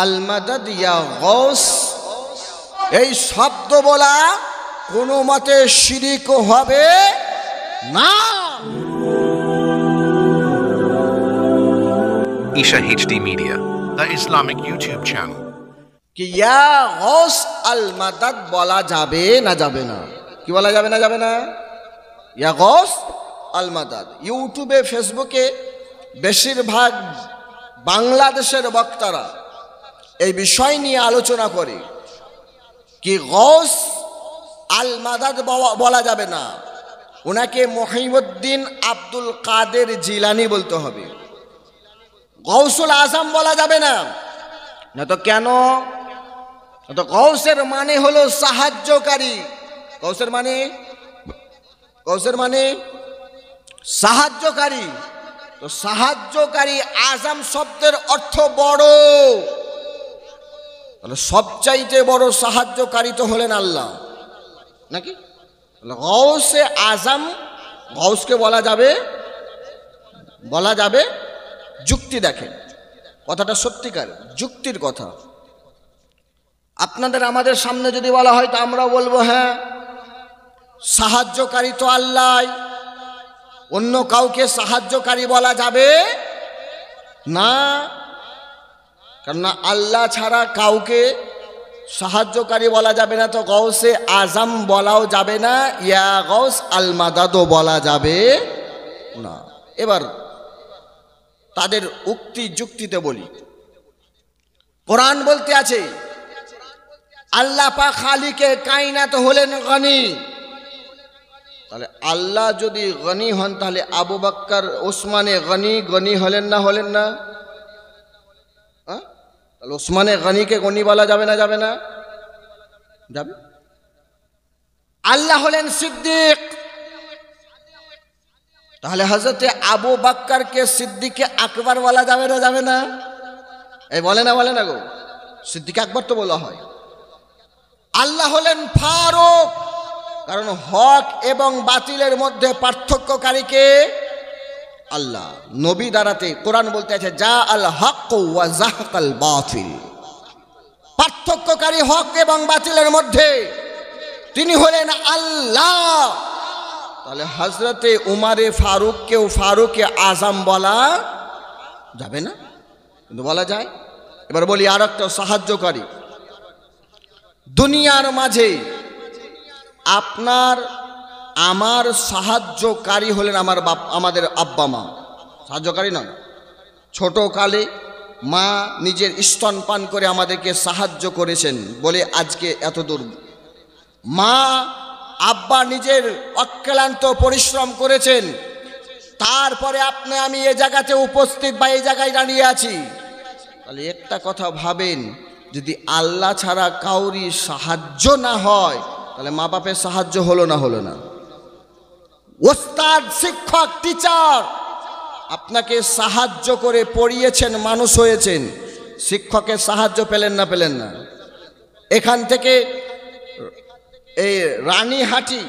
আল মাদাদ ইয়া Gauss, এই শব্দ বলা কোনো মতে শিরিক হবে না। Isha HD Media, the Islamic YouTube channel. কি ইয়া গাউস আল মাদাদ বলা যাবে না যাবে না? কি বলা যাবে না যাবে না? ইয়া গাউস আল মাদাদ। ইউটিউবে ফেসবুকে বেশিরভাগ বাংলাদেশের বক্তারা এই বিষয় নিয়ে আলোচনা করে কি গাউস আল মাদাদ বলা যাবে না, ওনাকে মহিউদ্দিন আব্দুল কাদের জিলানী বলতে হবে। গাউসুল আজম বলা যাবে না। না তো কেন? তো গাউসের মানে হলো সাহায্যকারী। গাউসের মানে সাহায্যকারী। তো সাহায্যকারী আজম শব্দের অর্থ বড়, তাহলে সবচাইতে বড় সাহায্যকারী তো হলেন আল্লাহ নাকি? গাউসে আজম, গাউসকে বলা যাবে। যুক্তি দেখেন, কথাটা সত্যিকার যুক্তির কথা। আপনাদের আমাদের সামনে যদি বলা হয় তো আমরা বলবো হ্যাঁ সাহায্যকারী তো আল্লাহ, অন্য কাউকে সাহায্যকারী বলা যাবে না, কেননা আল্লাহ ছাড়া কাউকে সাহায্যকারী বলা যাবে না। তো গাউসে আজম বলাও যাবে না, ইয়া গাউস আল মাদাদও বলা যাবে না। এবার তাদের উক্তি যুক্তিতে বলি, কোরআন বলতে আছে আল্লাহ পাক খালিকে কায়নাত হলেন গনি। তাহলে আল্লাহ যদি গনি হন তাহলে আবু বকর ওসমানে গনি হলেন না তাহলে ওসমানে গনিকে গনি বলা যাবে না যাবে? আল্লাহ হলেন সিদ্দিক, তাহলে হযরতে আবু বকরকে সিদ্দিকে আকবর বলা যাবে না? এই বলে না গো, সিদ্দিক আকবর তো বলা হয়। আল্লাহ হলেন ফারুক, কারণ হক এবং বাতিলের মধ্যে পার্থক্যকারীকে আল্লাহ। নবী দ্বারাতে কোরআন বলতে আছে যা আল হক ওয়া যাহাকাল বাতিল, পার্থক্যকারী হক এবং বাতিলের মধ্যে তিনি হলেন আল্লাহ। তাহলে হযরতে উমারে ফারুককেও ফারুকে আজম বলা যাবে না, কিন্তু বলা যায়। এবার বলি আর একটা সাহায্যকারী। দুনিয়ার মাঝে আপনার আমার সাহায্যকারী হলেন আমাদের আব্বা মা। সাহায্যকারী নয়, ছোটকালে মা নিজের স্তনপান করে আমাদেরকে সাহায্য করেছেন বলে আজকে এত দূর। মা আব্বা নিজের অক্লান্ত পরিশ্রম করেছেন, তারপরে আপনি আমি এই জায়গাতে উপস্থিত বা এই জায়গায় দাঁড়িয়ে আছি। তাহলে একটা কথা ভাবেন, যদি আল্লাহ ছাড়া কাউরি সাহায্য না হয় তাহলে মা বাপের সাহায্য হলো না? ওস্তাদ, শিক্ষক, টিচার আপনাকে সাহায্য করে পড়িয়েছেন, মানুষ হয়েছেন, শিক্ষকের সাহায্য পেলেন না? এখান থেকে এই রানীহাটি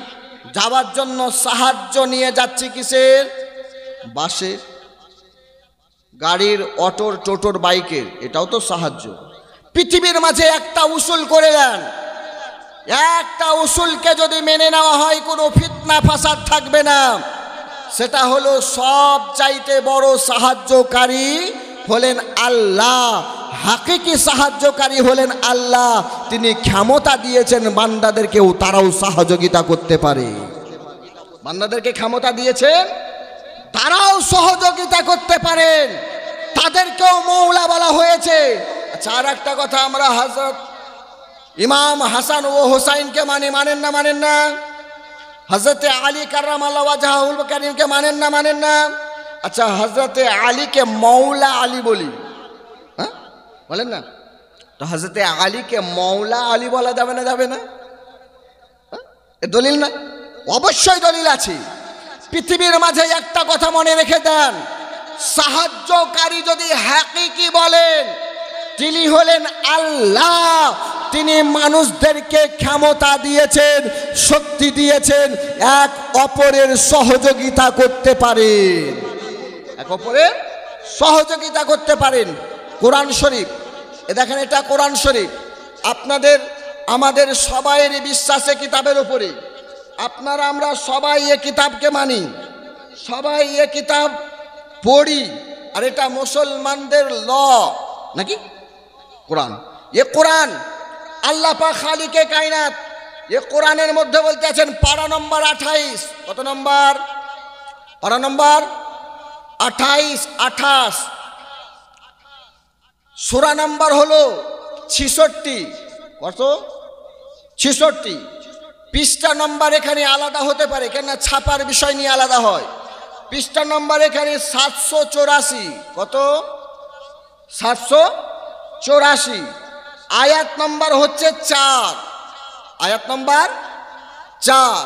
যাওয়ার জন্য সাহায্য নিয়ে যাচ্ছি কিসের? বাসের, গাড়ির, অটোর, টোটোর, বাইকের, এটাও তো সাহায্য। পৃথিবীর মাঝে একটা উসুল করে দেন, একটা উসুলকে যদি মেনে নেওয়া হয় কোনো ফিতনা ফাসাদ থাকবে না। সেটা হলো সব চাইতে বড় সাহায্যকারী হলেন আল্লাহ, হাকিকি সাহায্যকারী হলেন আল্লাহ। তিনি ক্ষমতা দিয়েছেন বান্দাদেরকেও, তারাও সহযোগিতা করতে পারে। বান্দাদেরকে ক্ষমতা দিয়েছেন, তারাও সহযোগিতা করতে পারেন, তাদেরকেও মৌলা বলা হয়েছে। আচ্ছা, আর একটা কথা, আমরা হযরত ইমাম হাসান ও হোসাইনকে মানেন না? হযরতে আলী কাররামাল্লাহু ওয়াজহাহুল কারীমকে মানেন না? আচ্ছা, হযরতে আলীকে মৌলা আলী বলি, হ্যাঁ বলেন না? তো হযরতে আলীকে মৌলা আলী বলা যাবে না? এ দলিল না? অবশ্যই দলিল আছে। পৃথিবীর মাঝে একটা কথা মনে রেখে দেন, সাহায্যকারী যদি হাকিকি বলেন তিনি হলেন আল্লাহ। তিনি মানুষদেরকে ক্ষমতা দিয়েছেন, শক্তি দিয়েছেন, এক অপরের সহযোগিতা করতে পারেন, কোরআন শরীফ এ দেখেন এটা কোরআন শরীফ। আপনাদের আমাদের সবাইয়ের বিশ্বাসে কিতাবের উপরে, আপনারা আমরা সবাই এ কিতাবকে মানি, সবাই এ কিতাব পড়ি, আর এটা মুসলমানদের ল নাকি কোরআন। এ কোরআন আল্লাহ পাক খালিকে কায়নাত এ কোরআনের মধ্যে বলতে আছেন পারা নম্বর 28, কত নম্বর? পারা নম্বর 28, সূরা নম্বর হলো 66, কত? 66। পৃষ্ঠা নম্বর এখানে আলাদা হতে পারে, কেন ছাপার বিষয় নিয়ে আলাদা হয়। পৃষ্ঠা নম্বর এখানে 784, কত? 784। আয়াত নম্বর হচ্ছে 4, আয়াত নম্বর 4।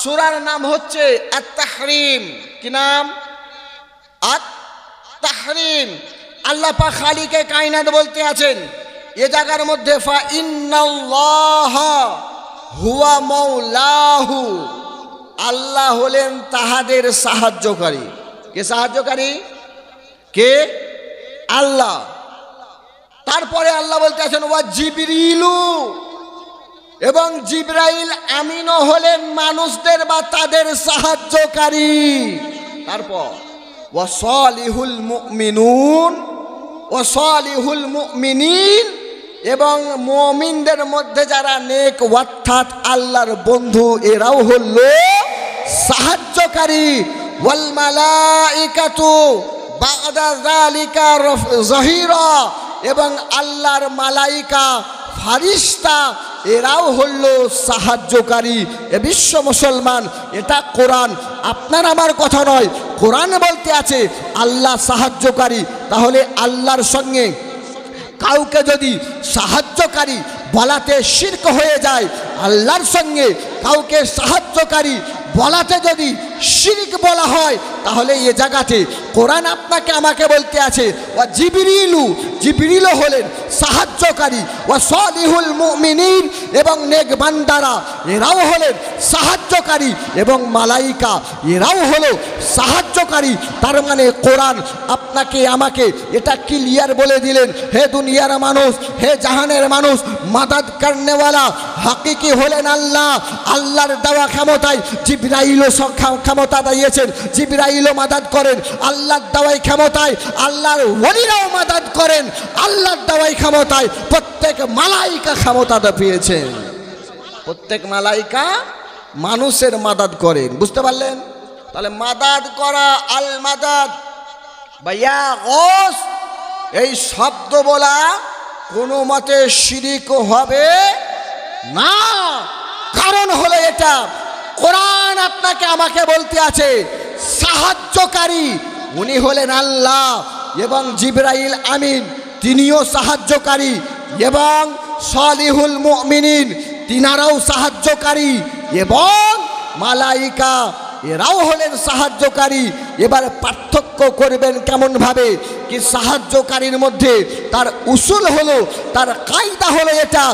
সূরার নাম হচ্ছে আত-তাহরিম। কি নাম? আত-তাহরিম। আল্লাহ পাক খালিকে কায়নাত বলতে আছেন এ জায়গার মধ্যে ফা ইন্নাল্লাহা হুয়া মাওলাহু, আল্লাহ হলেন তাহাদের সাহায্যকারী। কে সাহায্যকারী? কে? আল্লাহ। তারপরে আল্লাহ বলতে আছেন ওয়া জিবরিলু, এবং জিবরাইল আমিনও হলেন মানুষদের বা তাদের সাহায্যকারী। তারপর ওয়া সালিহুল মুমিনুন, ওয়া সালিহুল মুমিনিন, এবং মুমিনদের মধ্যে যারা নেক অর্থাৎ আল্লাহর বন্ধু এরাও হলো সাহায্যকারী। ওয়াল মালাইকাতু বা'দা যালিকা যাহিরা, এবং আল্লাহর মালাইকা ফারিস্তা এরাও হলো সাহায্যকারী। এ বিশ্ব মুসলমান, এটা কোরআন, আপনার আমার কথা নয়। কোরআন বলতে আছে আল্লাহ সাহায্যকারী। তাহলে আল্লাহর সঙ্গে কাউকে যদি সাহায্যকারী বলাতে শিরক হয়ে যায়, আল্লাহর সঙ্গে কাউকে সাহায্যকারী বলাতে যদি শিরক বলা হয়, তাহলে এ জায়গাতে কোরআন আপনাকে আমাকে বলতে আছে ওয়া জিবরিলু, জিবরিলও হলেন সাহায্যকারী। ওয়া সালিহুল মুমিনিন, এবং নেক বান্দারা এরাও হলেন সাহায্যকারী, এবং মালাইকা এরাও হলো সাহায্যকারী। তার মানে কোরআন আপনাকে আমাকে এটা ক্লিয়ার বলে দিলেন, হে দুনিয়ার মানুষ, হে জাহানের মানুষ, মাদাদ করনেওয়ালা হাকিকি হলেন আল্লাহ। আল্লাহর দেওয়া ক্ষমতায় জিবরাইলও ক্ষমতা দিয়েছেন, জিবরাইলও মাদাদ করেন। আল্লাহর দেওয়াই ক্ষমতায় আল্লাহর ওলিরাও মাদাদ করেন। আল্লাহর দেওয়াই ক্ষমতায় প্রত্যেক মালাইকা ক্ষমতা পেয়েছেন। প্রত্যেক মালাইকা মানুষের মাদাদ করেন। বুঝতে পারলেন? তাহলে মাদাদ করা, আল মাদাদ বা ইয়া গৌস, এই শব্দ বলা কোনো মতে শিরিক হবে না। কারণ হলো এটা কোরআন আপনাকে আমাকে বলতে আছে সাহায্যকারী উনি হলেন আল্লাহ, এবং জিবরাইল আমিন তিনিও সাহায্যকারী, এবং সালিহুল মুমিনিন তিনারাও সাহায্যকারী, এবং মালাইকা এরাও হলেন সাহায্যকারী। এবার পার্থক্য করবেন কেমন ভাবে? কি সাহায্যকারীর মধ্যে তার উসুল হলো, তার কায়দা হলো এটা,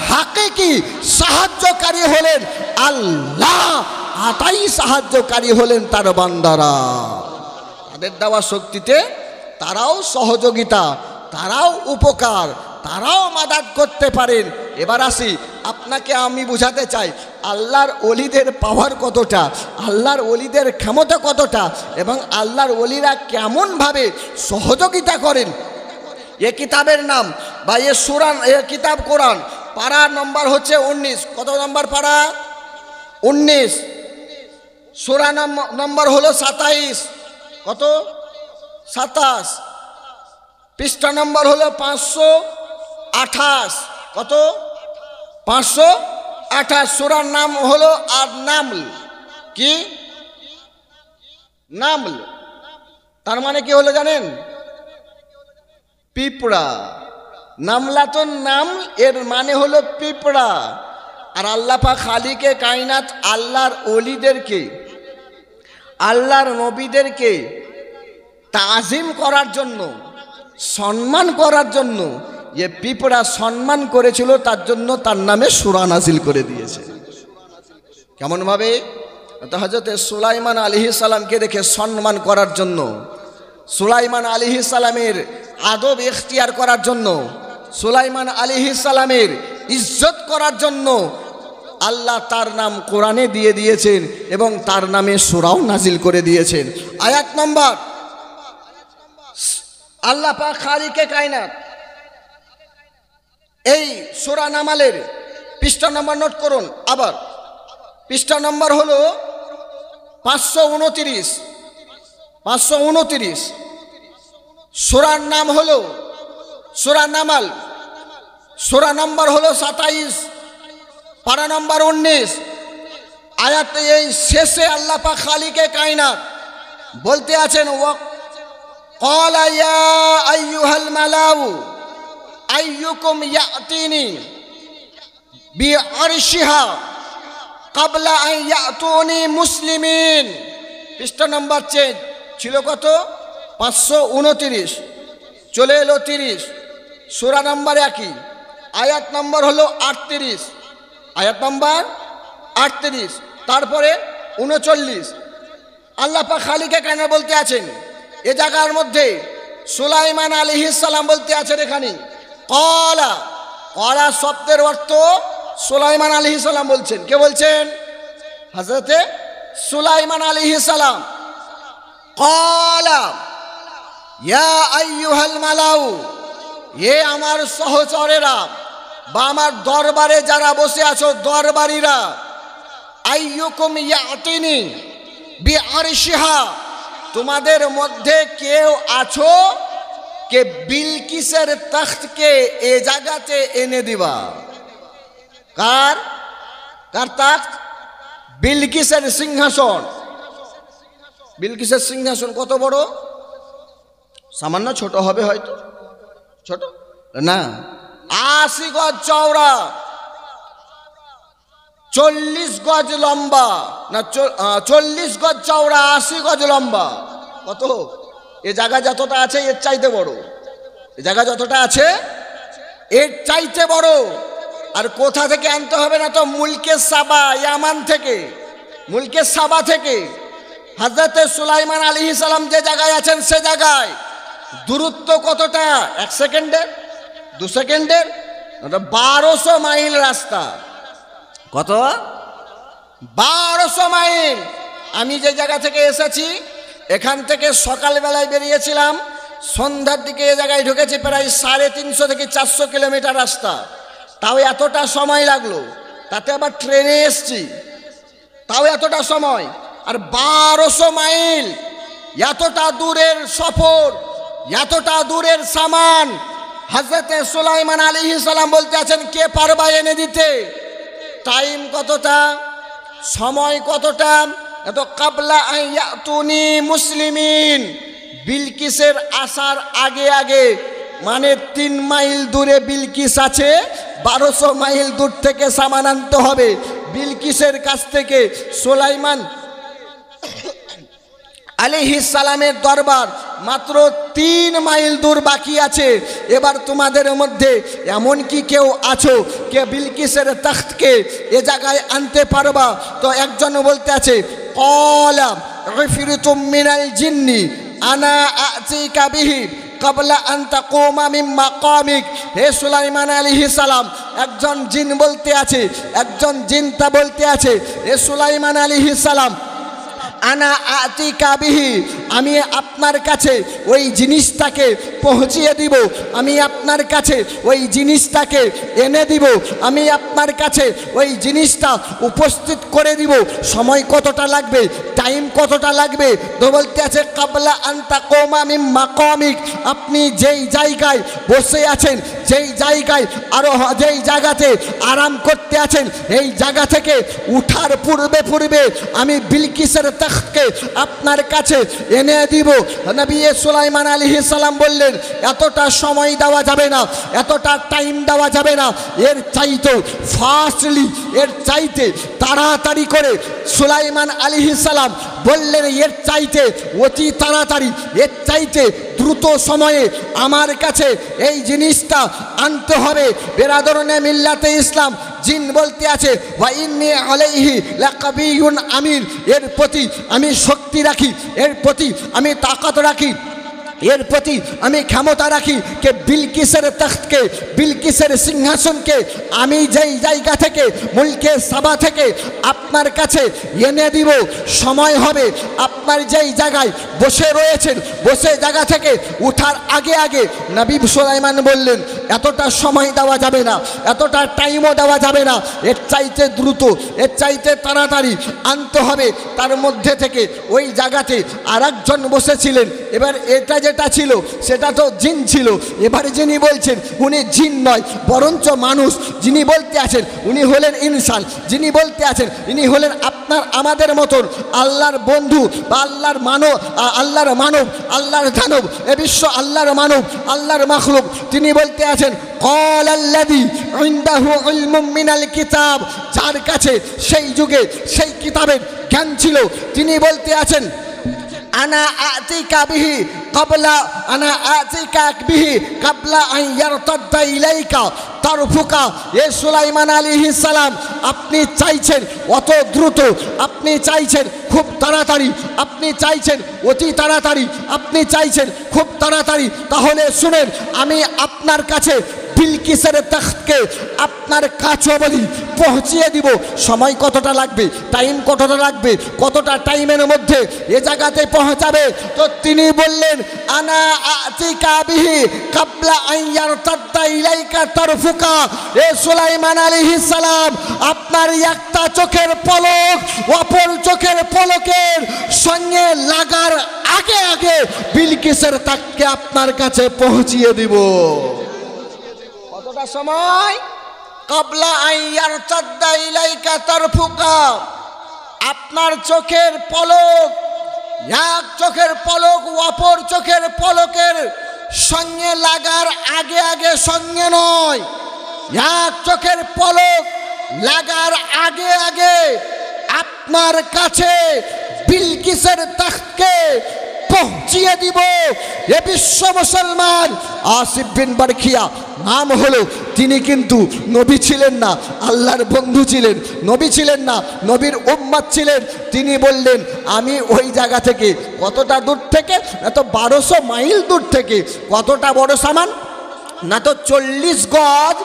হাকিকি সাহায্যকারী হলেন আল্লাহ, আতাই সাহায্যকারী হলেন তার বান্দারা। তাদের দেওয়া শক্তিতে তারাও সহযোগিতা, তারাও উপকার, তারাও মাদাদ করতে পারেন। এবার আসি, আপনাকে আমি বুঝাতে চাই আল্লাহর ওলিদের পাওয়ার কতটা, আল্লাহর ওলিদের ক্ষমতা কতটা, এবং আল্লাহর ওলিরা কেমনভাবে সহযোগিতা করেন। এ কিতাবের নাম বা এ সূরা, এ কিতাব কোরআন, পারা নম্বর হচ্ছে 19। কত নম্বর পারা? 19। সূরা নম্বর হলো 27। কত? 27। পৃষ্ঠা নম্বর হলো 528। কত? 528। সূরার নাম হলো আর নামল। কি? নামল। তার মানে কি হলো জানেন? পিঁপড়া। নামলাতুন নামল এর মানে হলো পিঁপড়া। আর আল্লাহ পাক খালিকে কায়নাত আল্লাহর ওলিদেরকে, আল্লাহর নবীদেরকে তাজিম করার জন্য, সম্মান করার জন্য যে পিঁপড়া সম্মান করেছিল, তার জন্য তার নামে সূরা নাজিল করে দিয়েছে। কেমন ভাবে? হযরত সুলাইমান আলাইহিস সালামকে দেখে সম্মান করার জন্য, সুলাইমান আলাইহিস সালামের আদব ইখতিয়ার করার জন্য, সুলাইমান আলাইহিস সালামের ইজ্জত করার জন্য আল্লাহ তার নাম কোরআনে দিয়ে দিয়েছেন এবং তার নামে সূরাও নাজিল করে দিয়েছেন। আয়াত নম্বর, আল্লাহ পাক খালিকে কায়নাত, এই সূরা নামালের পৃষ্ঠা নম্বর নোট করুন। আবার পৃষ্ঠা নম্বর হলো 529, 529। সূরার নাম হলো সূরা নামাল, সূরা নম্বর হলো 27, পারা নম্বর 19। আয়াত এই শেষে আল্লাহ পাক খালিকে কায়নাত বলতে আছেন, ক্বালা ইয়া আইয়ুহাল মালাউ আইয়ুকুম ইয়াতিনি বিআরশিহা ক্বাবলা আন ইয়াতুনি মুসলিমিন। পৃষ্ঠা নম্বর চেঞ্জ ছিল কত? 529, চলে এলো 30। সূরা নম্বর একই, আয়াত নম্বর হলো 38, আয়াত নম্বর 38, তারপরে 39। আল্লাহ পাক খালিকে কেন বলতে আছেন এ জায়গার মধ্যে? সুলাইমান আলাইহিস সালাম বলতে আছেন এখানে ক্বালা, ক্বালা শব্দের অর্থ সুলাইমান আলাইহিস সালাম বলছেন। কে বলছেন? হযরতে সুলাইমান আলাইহিস সালাম। ক্বালা ইয়া আইয়ুহাল মালাউ, এ আমার সহচরেরা বা আমার দরবারে যারা বসে আছো দরবারীরা, আইয়ুকুম ইয়াতিনি বিআরশিহা, তোমাদের মধ্যে কেউ আছো কে বিলকিসের তখ্তকে এ জায়গাতে এনে দিবা। কার কার তখ্ত? বিলকিসের সিংহাসন। বিলকিসের সিংহাসন কত বড়? সামান্য ছোট হবে হয়তো, ছোট না, 80 গজ চওড়া, 40 গজ লম্বা, না 40 গজ চওড়া, 80 গজ লম্বা। কত? এ জায়গা যতটা আছে এর চাইতে বড়, এ জায়গা যতটা আছে এর চাইতে বড়। আর কোথা থেকে আনতে হবে না তো, মুলকে সাবা, ইয়ামান থেকে, মুলকে সাবা থেকে। হযরতে সুলাইমান আলাইহিস সালাম যে জায়গায় আছেন সে জায়গায় দূরত্ব কতটা? 1 সেকেন্ডের, 2 সেকেন্ডের, 1200 মাইল রাস্তা। কত? 1200 মাইল। আমি যে জায়গা থেকে এসেছি এখান থেকে সকালবেলায় বেরিয়েছিলাম, সন্ধ্যার দিকে এ জায়গায় ঢুকেছি, প্রায় 350 থেকে 400 কিলোমিটার রাস্তা। তাও এতটা সময় লাগলো, তাতে আবার ট্রেনে এসছি, তাও এতটা সময়। আর 1200 মাইল, এতটা দূরের সফর, এতটা দূরের সামান হযরতে সুলাইমান আলাইহিস সালাম বলতে আছেন কে পারবা এনে দিতে? টাইম কতটা, সময় কতটা? এত ক্বাবলা আন ইয়াতুনি মুসলিমিন, বিলকিসের আসার আগে আগে, মানে 3 মাইল দূরে বিলকিস আছে, 1200 মাইল দূর থেকে সামান আনতে হবে বিলকিসের কাছ থেকে। সুলাইমান আলাইহিস সালামের দরবার মাত্র 3 মাইল দূর বাকি আছে। এবার তোমাদের মধ্যে এমন কি কেউ আছো কে বিলকিসের তখ্তকে এ জায়গায় আনতে পারবা? তো একজন বলতে আছে, ক্বালা ইফরিতুম মিনাল জিন্নি আনা আতিকা বিহি ক্বাবলা আন তাকুমা মিন মাকামিক। হে সুলাইমান আলাইহিস সালাম, একজন জিন বলতে আছে, একজন জিনটা বলতে আছে, হে সুলাইমান আলাইহিস সালাম, আনা আতিকা বিহি, আমি আপনার কাছে ওই জিনিসটাকে পৌঁছিয়ে দিব, আমি আপনার কাছে ওই জিনিসটাকে এনে দিব, আমি আপনার কাছে ওই জিনিসটা উপস্থিত করে দিব। সময় কতটা লাগবে, টাইম কতটা লাগবে? তো বলতে আছে ক্বাবলা আন তাকুমা মিন মাকামিক, আপনি যেই জায়গায় বসে আছেন, যেই জায়গায় যেই জায়গাতে আরাম করতে আছেন, এই জায়গা থেকে উঠার পূর্বে পূর্বে আমি বিলকিসের তখ্তকে আপনার কাছে এনে দিব। নবী সুলাইমান আলাইহিস সালাম বললেন, এতটা সময় দেওয়া যাবে না, এতটা টাইম দেওয়া যাবে না, এর চাইতে ফাস্টলি, এর চাইতে তাড়াতাড়ি করে। সুলাইমান আলাইহিস সালাম বললেন, এর চাইতে অতি তাড়াতাড়ি, এর চাইতে দ্রুত সময়ে আমার কাছে এই জিনিসটা আনতে হবে। বেরাদরনে মিল্লাতে ইসলাম জিন বলতে আছে, ওয়া ইন্নী আলাইহি লাকাবিয়ুন আমিন, এর প্রতি আমি শক্তি রাখি, এর প্রতি আমি তাকত রাখি। এর প্রতি আমি ক্ষমতা রাখি কে বিলকিসের তখ্তকে, বিলকিসের সিংহাসনকে আমি যেই জায়গা থেকে, মুলকে সাবা থেকে আপনার কাছে এনে দিব। সময় হবে আপনার যেই জায়গায় বসে রয়েছেন, বসে জায়গা থেকে উঠার আগে আগে নবী সুলাইমান বললেন, এতটা সময় দেওয়া যাবে না, এতটা টাইমও দেওয়া যাবে না, এর চাইতে দ্রুত, এর চাইতে তাড়াতাড়ি আনতে হবে। তার মধ্যে থেকে ওই জায়গাতে আর একজন বসেছিলেন। এবার এটা যেটা ছিল সেটা তো জিন ছিল। এবারে যিনি বলছেন উনি জিন নয়, বরঞ্চ মানুষ। যিনি বলতে আছেন উনি হলেন ইনসান, যিনি বলতে আছেন ইনি হলেন আপনার আমাদের মতন আল্লাহর বন্ধু বা আল্লাহর মানব, আল্লাহর মানব, আল্লাহর দানব, এ বিশ্ব আল্লাহর মানব, আল্লাহর মাখলুক। তিনি বলতে আছেন قال الذي عنده علم من الكتاب, যার কাছে সেই যুগে সেই কিতাবের জ্ঞান ছিল, তিনি বলতে আছেন আনা আতিকা বিহি ক্বাবলা, আনা আতিকা বিহি ক্বাবলা আন ইয়ারতাদ্দা ইলাইকা তারফুকা। এ সুলাইমান আলাইহিস সালাম, আপনি চাইছেন অত দ্রুত, আপনি চাইছেন খুব তাড়াতাড়ি, আপনি চাইছেন অতি তাড়াতাড়ি, আপনি চাইছেন খুব তাড়াতাড়ি। তাহলে শুনেন, আমি আপনার কাছে বিলকিসের তখ্তকে আপনার কাছে বলি পৌঁছিয়ে দিব। সময় কতটা লাগবে, টাইম কতটা লাগবে, কতটা টাইমের মধ্যে এ জায়গাতে পৌঁছাবে? তো তিনি বললেন আনা আতিকা বিহি ক্বাবলা আন ইয়ারতাদ্দা ইলাইকা তারফুকা। এ সুলাইমান আলাইহিস সালাম, আপনার একটা চোখের পলক অপর চোখের পলকের সঙ্গে লাগার আগে আগে বিলকিসের তখ্তকে আপনার কাছে পৌঁছিয়ে দিব। কতটা সময়? ক্বাবলা আন ইয়ারতাদ্দা ইলাইকা তারফুকা। আপনার চোখের পলক, এক চোখের পলক অপর চোখের পলকের সঙ্গে লাগার আগে আগে, সঙ্গে নয়, এক চোখের পলক লাগার আগে আগে আপনার কাছে বিলকিসের তখ্তকে পৌঁছিয়ে দিব। এ বিশ্ব মুসলমান আসিফ বিন বারখিয়া নাম হলো, তিনি কিন্তু নবী ছিলেন না, আল্লাহর বন্ধু ছিলেন, নবী ছিলেন না, নবীর উম্মত ছিলেন। তিনি বললেন আমি ওই জায়গা থেকে, কতটা দূর থেকে? না তো 1200 মাইল দূর থেকে। কতটা বড় সামান? না তো 40 গজ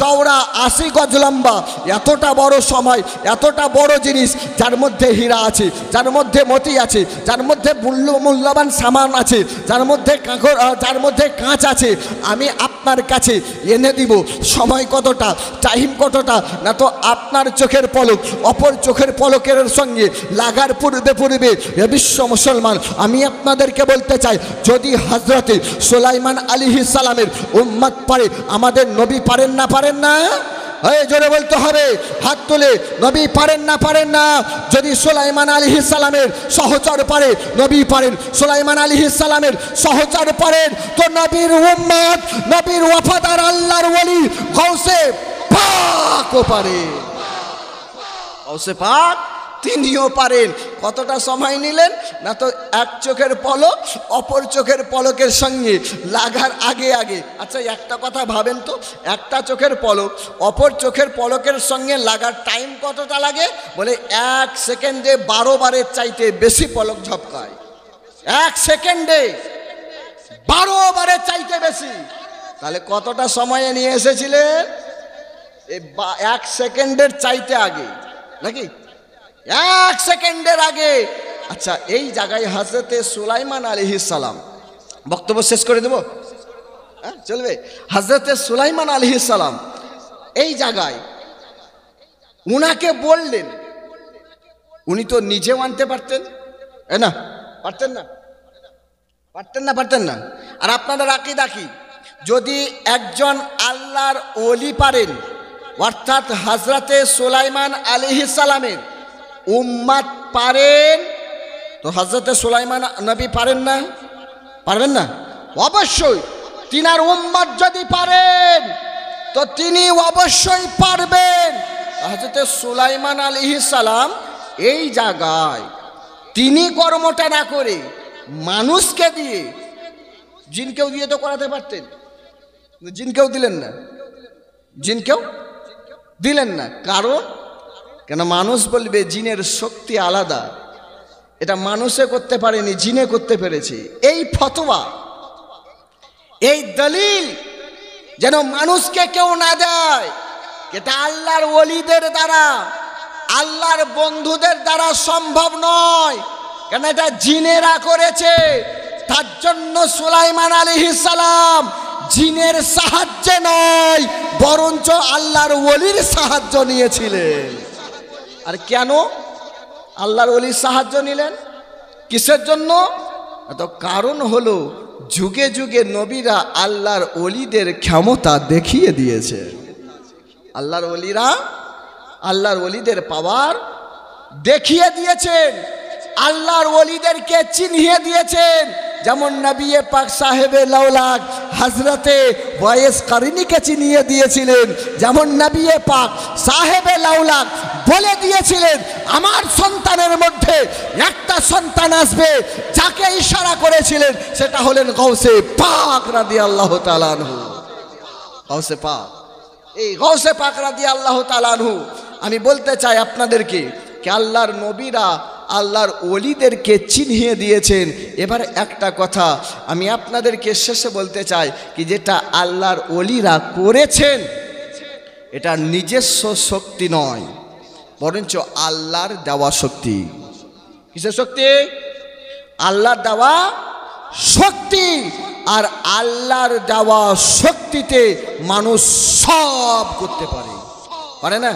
চওড়া, 80 গজ লম্বা। এতটা বড় সময়, এতটা বড় জিনিস, যার মধ্যে হীরা আছে, যার মধ্যে মতি আছে, যার মধ্যে মূল্যবান সামান আছে, যার মধ্যে যার মধ্যে কাঁচ আছে, আমি আপনার কাছে এনে দিব। সময় কতটা, টাইম কতটা? না তো আপনার চোখের পলক অপর চোখের পলকের সঙ্গে লাগার পূর্বে পূর্বে। এ বিশ্ব মুসলমান, আমি আপনাদেরকে বলতে চাই, যদি হযরতে সুলাইমান আলাইহিস সালামের উম্মত পারে, আমাদের নবী পারেন না? পারেন না? জোরে বলতে হবে, হাত তুলে। নবী পারেন না? পারেন না? যদি সুলাইমান আলাইহিস সালামের সহচর পারে, নবী পারেন। সুলাইমান আলাইহিস সালামের সহচর পারেন, তো নবীর উম্মত, নবীর ওয়াফাদার আল্লাহর ওলি গৌসে পাকও পারে। গৌসে পাক তিনিও পারেন। কতটা সময় নিলেন? না তো এক চোখের পলক অপর চোখের পলকের সঙ্গে লাগার আগে আগে। আচ্ছা একটা কথা ভাবেন তো, একটা চোখের পলক অপর চোখের পলকের সঙ্গে লাগার টাইম কতটা লাগে? বলে 1 সেকেন্ডে 12 বারের চাইতে বেশি পলক ঝপকায়। 1 সেকেন্ডে 12 বারের চাইতে বেশি। তাহলে কতটা সময়ে নিয়ে এসেছিলেন? 1 সেকেন্ডের চাইতে আগে, নাকি 1 সেকেন্ডের আগে। আচ্ছা এই জায়গায় হযরতে সুলাইমান আলাইহিস সালাম, বক্তব্য শেষ করে দেব, হ্যাঁ চলবে? হযরতে সুলাইমান আলাইহিস সালাম এই জায়গায় উনাকে বললেন, উনি তো নিজেও আনতে পারতেন, না পারতেন না? পারতেন না? পারতেন না? আর আপনাদের আকীদা কি? যদি একজন আল্লাহর ওলি পারেন, অর্থাৎ হযরতে সুলাইমান আলাইহিস সালামের উম্মত পারেন, তো হযরতে সুলাইমান নবী পারেন না? পারবেন না? অবশ্যই। তিনার উম্মত যদি পারেন তো তিনি অবশ্যই পারবেন। হযরতে সুলাইমান আলাইহিস সালাম এই জায়গায় তিনি কর্মটা না করে মানুষকে দিয়ে, জিনকেও দিয়ে তো করাতে পারতেন, জিনকেও দিলেন না, জিনকেও দিলেন না। কারণ কেন? মানুষ বলবে জিনের শক্তি আলাদা, এটা মানুষে করতে পারেনি, জিনে করতে পেরেছে। এই ফতোয়া, এই দলিল যেন মানুষকে কেউ না দেয়, এটা আল্লাহর ওলিদের দ্বারা, আল্লাহর বন্ধুদের দ্বারা সম্ভব নয়, কেন এটা জিনেরা করেছে। তার জন্য সুলাইমান আলাইহিস সালাম জিনের সাহায্যে নয়, বরঞ্চ আল্লাহর ওলির সাহায্য নিয়েছিলেন। আর কেন আল্লাহর ওলির সাহায্য নিলেন? কিসের জন্য? তো কারণ হলো যুগে যুগে নবীরা আল্লাহর ওলিদের ক্ষমতা দেখিয়ে দিয়েছে। আল্লাহর ওলিরা আল্লাহর ওলিদের পাওয়ার দেখিয়ে দিয়েছেন, আল্লাহর ওলিদেরকে চিনিয়ে দিয়েছেন। যেমন নবী পাক সাহেবে লাউলাক হযরতে ওয়াইস কারিনীকে চিনিয়ে দিয়েছিলেন, যেমন নবী পাক সাহেবে লাউলাক বলে দিয়েছিলেন আমার সন্তানের মধ্যে একটা সন্তান আসবে, যাকে ইশারা করেছিলেন সেটা হলেন গাউসে পাক রাদিয়াল্লাহু তাআলা আনহু। গাউসে পাক, এই গাউসে পাক রাদিয়াল্লাহু তাআলা আনহু। আমি বলতে চাই আপনাদেরকে কি আল্লাহর নবীরা আল্লাহর ওলিদেরকে চিনিয়ে দিয়েছেন। এবার একটা কথা আমি আপনাদেরকে শেষে বলতে চাই কি যেটা আল্লাহর ওলিরা করেছেন এটা নিজস্ব শক্তি নয়, বরঞ্চ আল্লাহর দেওয়া শক্তি। কিসের শক্তি? আল্লাহর দেওয়া শক্তি। আর আল্লাহর দেওয়া শক্তিতে মানুষ সব করতে পারে, পারে না?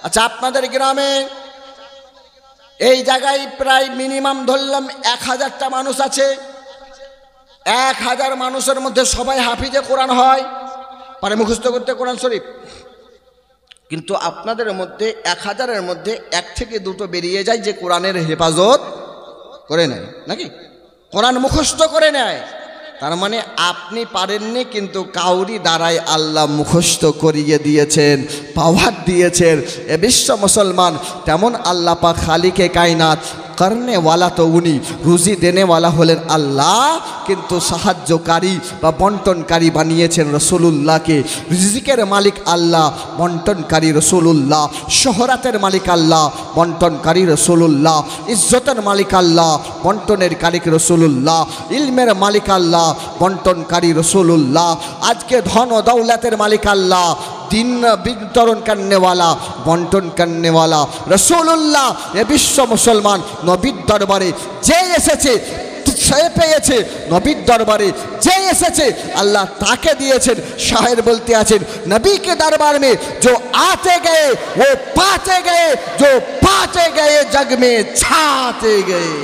আচ্ছা, আপনাদের গ্রামে এই জায়গায় প্রায় মিনিমাম ধরলাম 1000টা মানুষ আছে। 1000 মানুষের মধ্যে সবাই হাফিজে কোরআন হয়, পারে মুখস্থ করতে কোরআন শরীফ। কিন্তু আপনাদের মধ্যে 1000-এর মধ্যে 1 থেকে 2টো বেরিয়ে যায় যে কোরআনের হেফাজত করে নেয়, নাকি কোরআন মুখস্থ করে নেয়। তার মানে আপনি পারেননি, কিন্তু কাউরি দ্বারাই আল্লাহ মুখস্থ করিয়ে দিয়েছেন, পাওয়ার দিয়েছেন। এ বিশ্ব মুসলমান তেমন আল্লাহ পাক খালিকে কায়নাত, করনেওয়ালা তো উনি, রুজি দেনেওয়ালা হলেন আল্লাহ, কিন্তু সাহায্যকারী বা বন্টনকারী বানিয়েছেন রসুলুল্লাহকে। রিজিকের মালিক আল্লাহ, বন্টনকারী রসুলুল্লাহ। শহরাতের মালিক আল্লাহ, বন্টনকারী রসুলুল্লাহ। ইজ্জতের মালিক আল্লাহ, বন্টনের কারিক রসুলুল্লাহ। ইলমের মালিক আল্লাহ, বন্টনকারী রসুলুল্লাহ। আজকে ধন ও দৌলতের মালিক আল্লাহ, দিন বিতরণ করনেওয়ালা, বন্টন করনেওয়ালা রসুলুল্লাহ। এ বিশ্ব মুসলমান নবীর দরবারে যে এসেছে সে পেয়েছে, নবীর দরবারে যে এসেছে আল্লাহ তাকে দিয়েছেন। শায়ের বলতে আছেন নবী के दरबार में जो आते गए वो पाते गए, जो पाते गए जग में छाते गए।